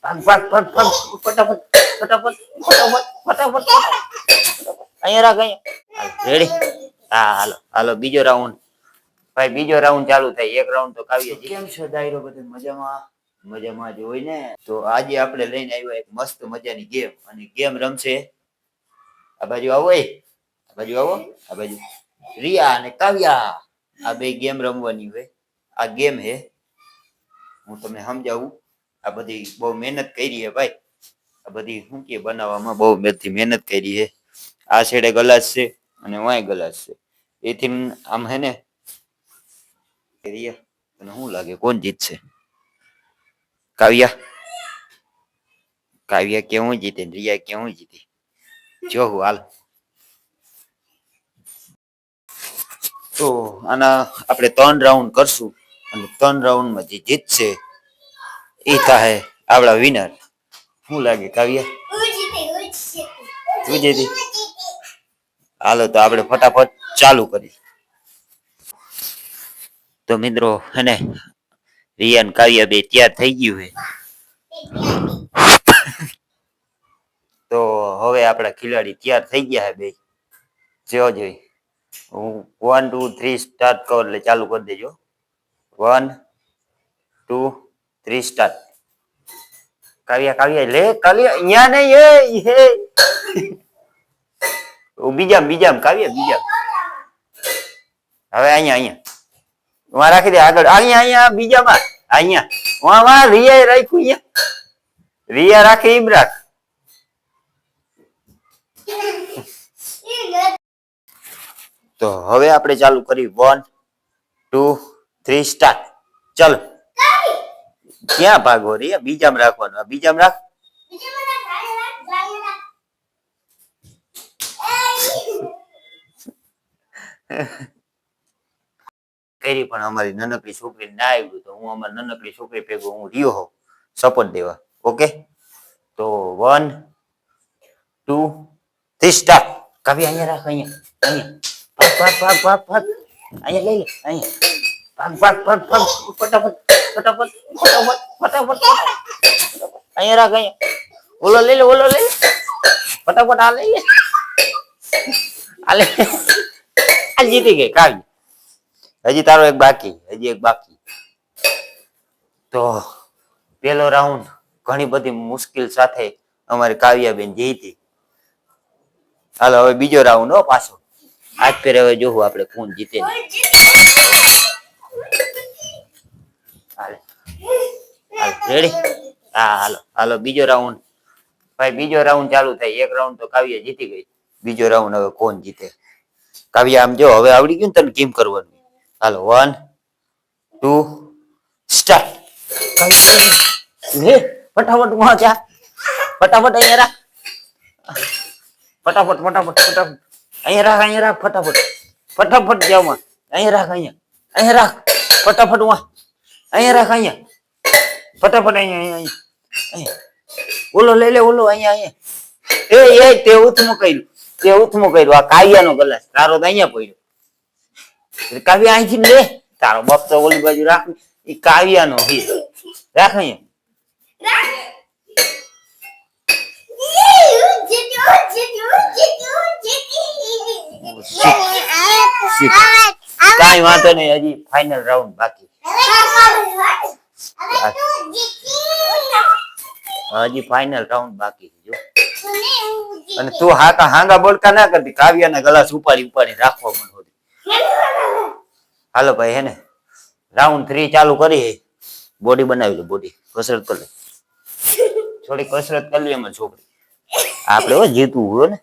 ભાગ ભાગ ભાગ ફટાફટ ફટાફટ ફટાફટ ફટાફટ અહીંયા રાખ અહીંયા રેડી હા હાલો હાલો બીજો રાઉન્ડ ભાઈ બીજો રાઉન્ડ ચાલુ થાય એક રાઉન્ડ તો કાવ્ય કેમ છે ડાયરો બધે મજામાં મજામાં જ હોય ને તો આજે આપણે લઈને આવ્યા એક મસ્ત મજાની ગેમ અને ગેમ રમશે આ બાજુ આવો આ બાજુ આવો આ બાજુ રિયા અને કાવ્યા આ બે ગેમ રમવાની હોય આ ગેમ હે હું તમને સમજાવું આ બધી બહુ મહેનત કરી છે ભાઈ આ બધી શું કે બનાવવામાં બહુ બધી મહેનત કરી છે આ છેડે ગ્લાસ છે અને વાય ગ્લાસ છે એથી આમ હે ને રિયા તને શું લાગે કોણ જીતશે કાવ્યા કાવ્યા કેવું જીતે રિયા કેવું જીતે જોવું હાલ તો આના આપણે 3 રાઉન્ડ કરશું અને 3 રાઉન્ડમાં જે જીતશે એ થાય આપણા વિનર શું લાગે કાવ્યા તું જીતી હાલો તો આપણે ફટાફટ ચાલુ કરી તો મિત્રો હે રિયાન કાવ્યા બે તૈયાર થઈ ગયું છે તો હવે આપણા ખેલાડી તૈયાર થઈ ગયા છે બે જો જોઈ હું 1 2 3 સ્ટાર્ટ કર એટલે ચાલુ કરી દેજો 1 2 3 સ્ટાર્ટ કાવ્યા કાવ્યા લે કાવ્યા અહીંયા નહીં હે બીજામ કાવ્યા બીજામ હવે અહીંયા વહાં રાખી દે આગળ અહીંયા બીજામાં અહીંયા વાં રિયા રાખ્યું અહીંયા રિયા રાખે ઈમ રાખ તો હવે આપણે ચાલુ કરી 1 2 3 સ્ટાર્ટ ચાલો ક્યાં ભાગો રિયા બીજામ રાખવાનું બીજામ રાખ કરી પણ અમારી નાનકડી છોકરી ના આવ્યું તો હું અમારી નાનકડી છોકરી ભેગો હું રહ્યો હોઉં સપોર્ટ દેવા ઓકે તો 1 2 3 સ્ટાર્ટ કાવ્યા અહીંયા રાખ અહીંયા ભાગ અહીંયા લઈ લે અહીંયા ભાગ ફટાફટ ફટાફટ ફટાફટ ફટાફટ અહીંયા રાખ અહીંયા ઓલો લઈ લે ફટાફટ આ લઈ લે આ જીતી ગઈ કાવ્ય હજી તારો એક બાકી તો પેલો રાઉન્ડ ઘણી બધી મુશ્કેલ સાથે અમારી કાવ્યાબેન જીતી હાલો હવે બીજો રાઉન્ડ હો પાછો આજ ફેર હવે જોવું આપણે કોણ જીતે રેડી હા હાલો હાલો બીજો રાઉન્ડ ભાઈ બીજો રાઉન્ડ ચાલુ થાય એક રાઉન્ડ તો કાવ્યા જીતી ગઈ બીજો રાઉન્ડ હવે કોણ જીતે કાવ્યા આમ જો હવે આવડી ગયું ને તને કેમ કરવાનું હાલો 1 2 સ્ટાર્ટ ફટાફટ વહાં જા ફટાફટ અહીંયા રાખ ફટાફટ અહીંયા રાખ ફટાફટ જાવ અહીંયા રાખ ફટાફટ વહાં અહીંયા રાખ ફટાફટ અહીંયા ઓલો લઈ લે ઓલો અહીંયા તે ઉથમું કર્યું આ કાવ્યાનો ગ્લાસ તારો તો અહીંયા પડ્યો કાવ્યા અહીંથી લે તારો બાપ તો ઓલી બાજુ રાખ એ કાવ્યાનો રાખ કાઈ વાંધો નહીં હજી ફાઇનલ રાઉન્ડ બાકી જો અને તું હાંગા બોલકા ના કરતી કાવ્યાના ગ્લાસ ઉપાડી રાખવા મને હાલો ભાઈ હે ને રાઉન્ડ 3 ચાલુ કરી બોડી બનાવી લે બોડી કસરત કરી લે થોડી કસરત કરી લે એમાં છોકરી આપણે હો જીતવું હોય ને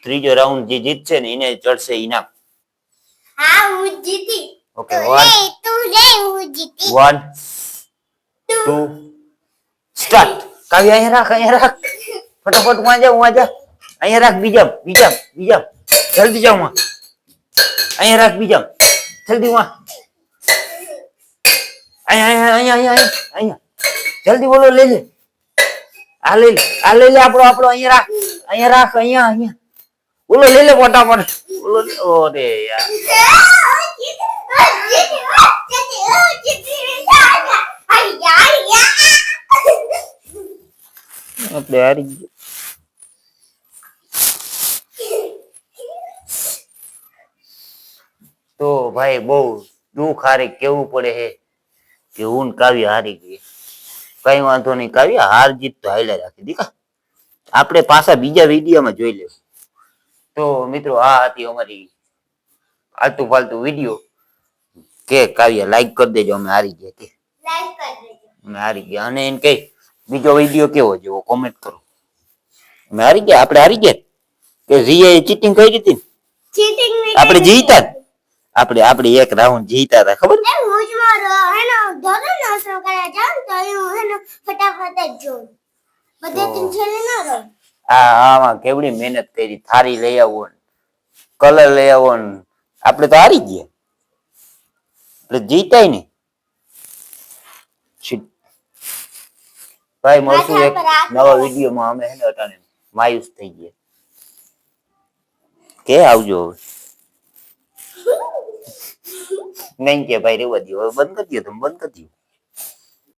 ત્રીજો રાઉન્ડ જે જીતશે ને એને ચડશે ઇનામ હું જીતી ઓકે 1 2 સ્ટાર્ટ કાવ્યા અહીંયા રાખ ફટાફટ વાં જા અહીંયા રાખ બીજામ જલ્દી જાવ અહીંયા રાખ બીજામ જલ્દી વાં અહીંયા જલ્દી બોલો લઈ લે આ લઈ લે આપણો અહીંયા રાખ અહીંયા બોલો લઈ લે ફટાફટ બોલો ઓરે યાર આપણે હારી ગયા. તો ભાઈ બહુ દુઃખ હારે કેવું પડે છે કે હું ને કાવ્ય હારી ગઈ. કઈ વાંધો નહીં કાવ્ય, હાર જીત તો હાલ્યા રાખી દીકા. આપણે પાછા બીજા વિડીયોમાં જોઈ લેવું. તો મિત્રો આ હતી અમારી આલતુ ફાલતુ વિડીયો. કે કાવ્ય લાઈક કરી દેજો, અમે હારી ગયા કે અમે હારી ગયા. અને એને કઈ બીજો વિડીયો કેવો જેવો કોમેન્ટ કરો. અમે હારી ગયા, આપણે હારી ગયા કે રિયા ચીટિંગ કરી હતી ને? આપણે જીતા ને? આપણે એક રાઉન્ડ જીતા હતા ખબર? આમાં કેવડી મહેનત કરી, થારી લઈ આવો, કલર લઈ આવો, આપણે તો હારી ગયા. એટલે જીતાય ને. ભાઈ મળશું એક નવા વિડીયોમાં. અમે હેને અટાણે માયુસ થઈ ગયા કે આવજો હવે. નહીં કે ભાઈ રેવા દો, હવે બંધ કરી દો, તમે બંધ કરી દો.